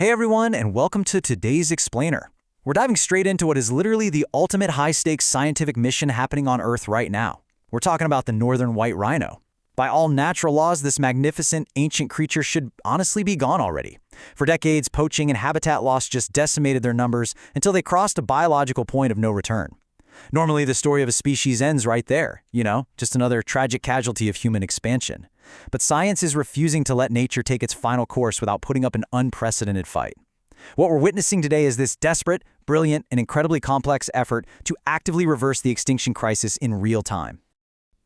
Hey everyone, and welcome to today's Explainer. We're diving straight into what is literally the ultimate high-stakes scientific mission happening on Earth right now. We're talking about the northern white rhino. By all natural laws, this magnificent, ancient creature should honestly be gone already. For decades, poaching and habitat loss just decimated their numbers until they crossed a biological point of no return. Normally, the story of a species ends right there, just another tragic casualty of human expansion. But science is refusing to let nature take its final course without putting up an unprecedented fight. What we're witnessing today is this desperate, brilliant, and incredibly complex effort to actively reverse the extinction crisis in real time.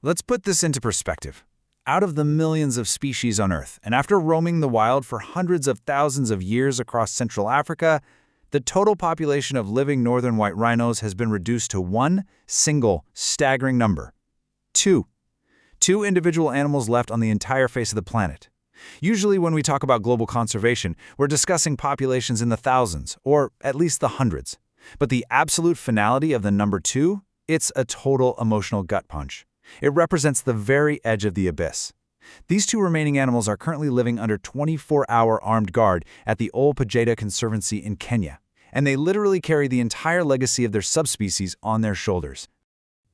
Let's put this into perspective. Out of the millions of species on Earth, and after roaming the wild for hundreds of thousands of years across Central Africa, the total population of living northern white rhinos has been reduced to one single staggering number: two. Two individual animals left on the entire face of the planet. Usually when we talk about global conservation, we're discussing populations in the thousands, or at least the hundreds. But the absolute finality of the number two, it's a total emotional gut punch. It represents the very edge of the abyss. These two remaining animals are currently living under 24-hour armed guard at the Ol Pejeta Conservancy in Kenya, and they literally carry the entire legacy of their subspecies on their shoulders.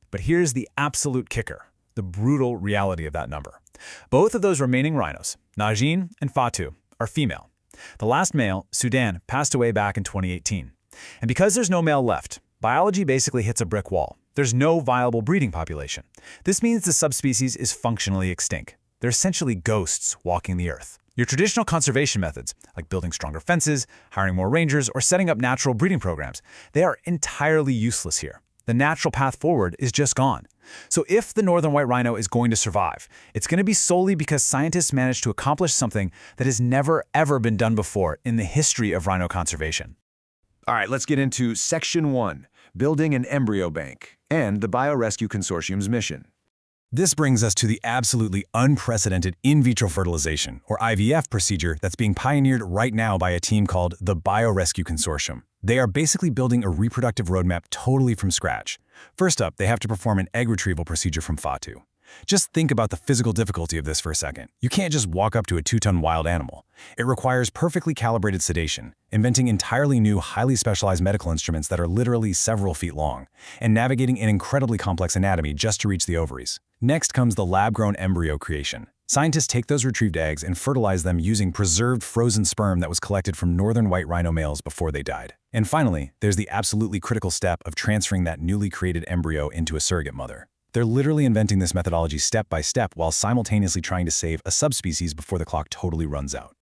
But here's the absolute kicker, the brutal reality of that number. Both of those remaining rhinos, Najin and Fatu, are female. The last male, Sudan, passed away back in 2018. And because there's no male left, biology basically hits a brick wall. There's no viable breeding population. This means the subspecies is functionally extinct. They're essentially ghosts walking the earth. Your traditional conservation methods, like building stronger fences, hiring more rangers, or setting up natural breeding programs, they are entirely useless here. The natural path forward is just gone. So if the northern white rhino is going to survive, it's going to be solely because scientists managed to accomplish something that has never ever been done before in the history of rhino conservation. All right, let's get into Section 1, Building an Embryo Bank, and the Biorescue Consortium's mission. This brings us to the absolutely unprecedented in vitro fertilization, or IVF procedure that's being pioneered right now by a team called the Biorescue Consortium. They are basically building a reproductive roadmap totally from scratch. First up, they have to perform an egg retrieval procedure from Fatu. Just think about the physical difficulty of this for a second. You can't just walk up to a 2-ton wild animal. It requires perfectly calibrated sedation, inventing entirely new, highly specialized medical instruments that are literally several feet long, and navigating an incredibly complex anatomy just to reach the ovaries. Next comes the lab-grown embryo creation. Scientists take those retrieved eggs and fertilize them using preserved frozen sperm that was collected from northern white rhino males before they died. And finally, there's the absolutely critical step of transferring that newly created embryo into a surrogate mother. They're literally inventing this methodology step by step while simultaneously trying to save a subspecies before the clock totally runs out.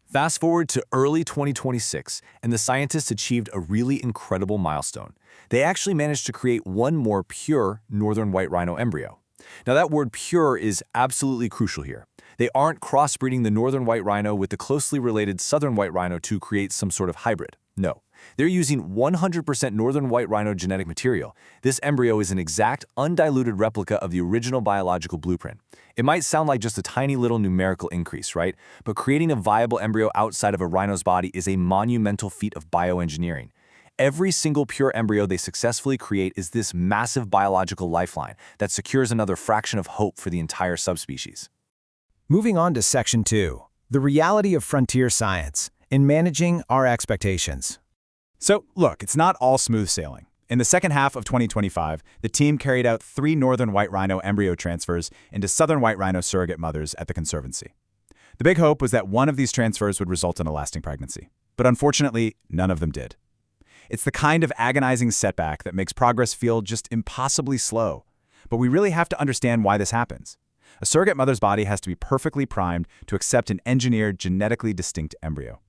Fast forward to early 2026, and the scientists achieved a really incredible milestone. They actually managed to create one more pure northern white rhino embryo. Now that word pure is absolutely crucial here. They aren't crossbreeding the northern white rhino with the closely related southern white rhino to create some sort of hybrid. No. They're using 100% northern white rhino genetic material. This embryo is an exact, undiluted replica of the original biological blueprint. It might sound like just a tiny little numerical increase, right? But creating a viable embryo outside of a rhino's body is a monumental feat of bioengineering. Every single pure embryo they successfully create is this massive biological lifeline that secures another fraction of hope for the entire subspecies. Moving on to Section 2, the reality of frontier science in managing our expectations. So, look, it's not all smooth sailing. In the second half of 2025, the team carried out 3 northern white rhino embryo transfers into southern white rhino surrogate mothers at the Conservancy. The big hope was that one of these transfers would result in a lasting pregnancy. But unfortunately, none of them did. It's the kind of agonizing setback that makes progress feel just impossibly slow. But we really have to understand why this happens. A surrogate mother's body has to be perfectly primed to accept an engineered, genetically distinct embryo.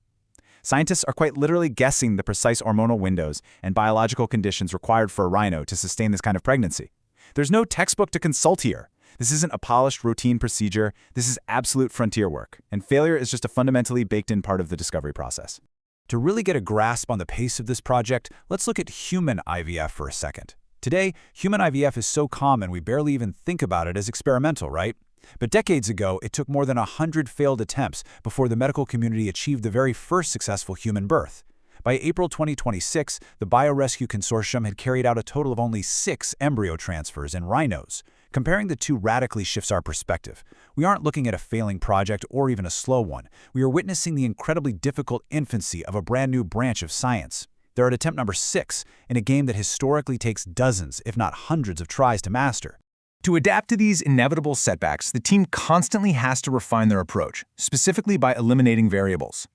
Scientists are quite literally guessing the precise hormonal windows and biological conditions required for a rhino to sustain this kind of pregnancy. There's no textbook to consult here. This isn't a polished routine procedure. This is absolute frontier work, and failure is just a fundamentally baked-in part of the discovery process. To really get a grasp on the pace of this project, let's look at human IVF for a second. Today, human IVF is so common we barely even think about it as experimental, right? But decades ago, it took more than 100 failed attempts before the medical community achieved the very first successful human birth. By April 2026, the Biorescue Consortium had carried out a total of only 6 embryo transfers in rhinos, Comparing the two radically shifts our perspective. We aren't looking at a failing project or even a slow one. We are witnessing the incredibly difficult infancy of a brand new branch of science. They're at attempt number 6 in a game that historically takes dozens, if not hundreds, of tries to master. To adapt to these inevitable setbacks, the team constantly has to refine their approach, specifically by eliminating variables.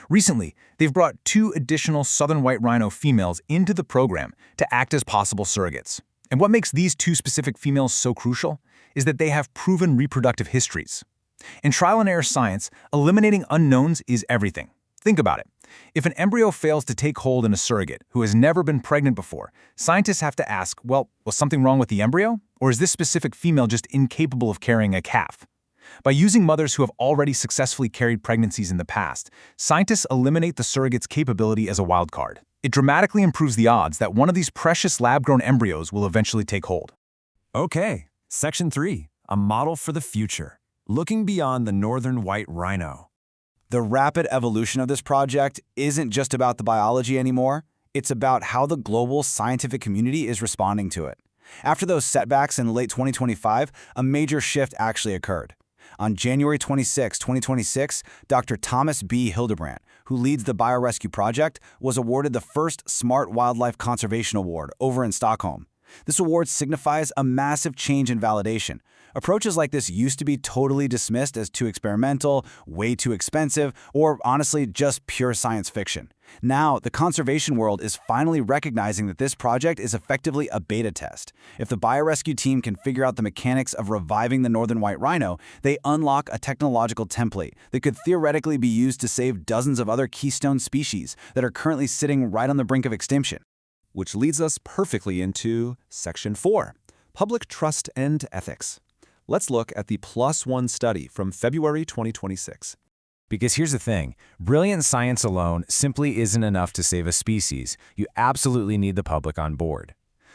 Recently, they've brought 2 additional southern white rhino females into the program to act as possible surrogates. And what makes these 2 specific females so crucial is that they have proven reproductive histories. In trial-and-error science, eliminating unknowns is everything. Think about it. If an embryo fails to take hold in a surrogate who has never been pregnant before, scientists have to ask, well, was something wrong with the embryo? Or is this specific female just incapable of carrying a calf? By using mothers who have already successfully carried pregnancies in the past, scientists eliminate the surrogate's capability as a wildcard. It dramatically improves the odds that one of these precious lab-grown embryos will eventually take hold. Okay, Section 3, a model for the future, looking beyond the northern white rhino. The rapid evolution of this project isn't just about the biology anymore, it's about how the global scientific community is responding to it. After those setbacks in late 2025, a major shift actually occurred. On January 26, 2026, Dr. Thomas B. Hildebrandt, who leads the Biorescue Project, was awarded the first Smart Wildlife Conservation Award over in Stockholm. This award signifies a massive change in validation. Approaches like this used to be totally dismissed as too experimental, way too expensive, or honestly just pure science fiction. Now, the conservation world is finally recognizing that this project is effectively a beta test. If the biorescue team can figure out the mechanics of reviving the northern white rhino, they unlock a technological template that could theoretically be used to save dozens of other keystone species that are currently sitting right on the brink of extinction. Which leads us perfectly into Section 4, Public Trust and Ethics. Let's look at the +1 study from February 2026. Because here's the thing, brilliant science alone simply isn't enough to save a species. You absolutely need the public on board.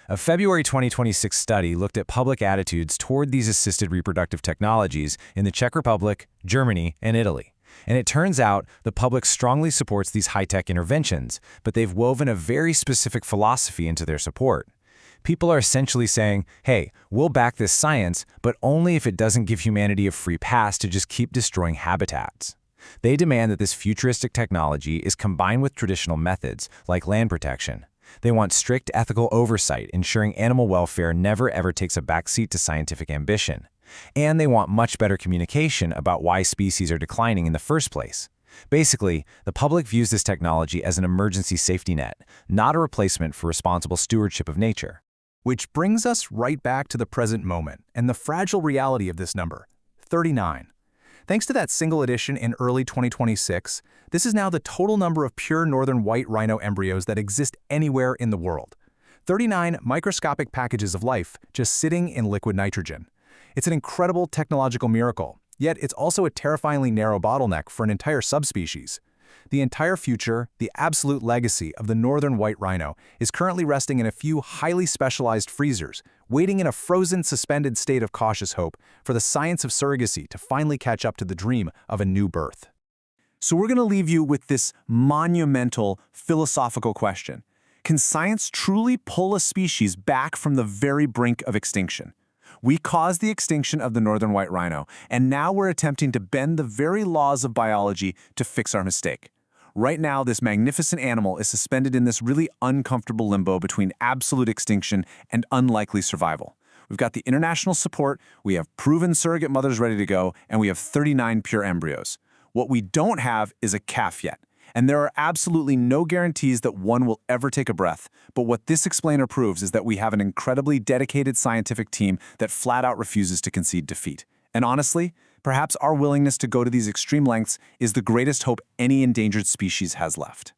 A February 2026 study looked at public attitudes toward these assisted reproductive technologies in the Czech Republic, Germany, and Italy. And it turns out the public strongly supports these high-tech interventions, but they've woven a very specific philosophy into their support. People are essentially saying, hey, we'll back this science, but only if it doesn't give humanity a free pass to just keep destroying habitats. They demand that this futuristic technology is combined with traditional methods, like land protection. They want strict ethical oversight, ensuring animal welfare never ever takes a backseat to scientific ambition. And they want much better communication about why species are declining in the first place. Basically, the public views this technology as an emergency safety net, not a replacement for responsible stewardship of nature. Which brings us right back to the present moment and the fragile reality of this number, 39. Thanks to that single edition in early 2026, this is now the total number of pure northern white rhino embryos that exist anywhere in the world. 39 microscopic packages of life just sitting in liquid nitrogen. It's an incredible technological miracle, yet it's also a terrifyingly narrow bottleneck for an entire subspecies. The entire future, the absolute legacy of the northern white rhino is currently resting in a few highly specialized freezers, waiting in a frozen, suspended state of cautious hope for the science of surrogacy to finally catch up to the dream of a new birth. So we're going to leave you with this monumental philosophical question. Can science truly pull a species back from the very brink of extinction? We caused the extinction of the northern white rhino, and now we're attempting to bend the very laws of biology to fix our mistake. Right now, this magnificent animal is suspended in this really uncomfortable limbo between absolute extinction and unlikely survival. We've got the international support, we have proven surrogate mothers ready to go, and we have 39 pure embryos. What we don't have is a calf yet. And there are absolutely no guarantees that one will ever take a breath. But what this explainer proves is that we have an incredibly dedicated scientific team that flat out refuses to concede defeat. And honestly, perhaps our willingness to go to these extreme lengths is the greatest hope any endangered species has left.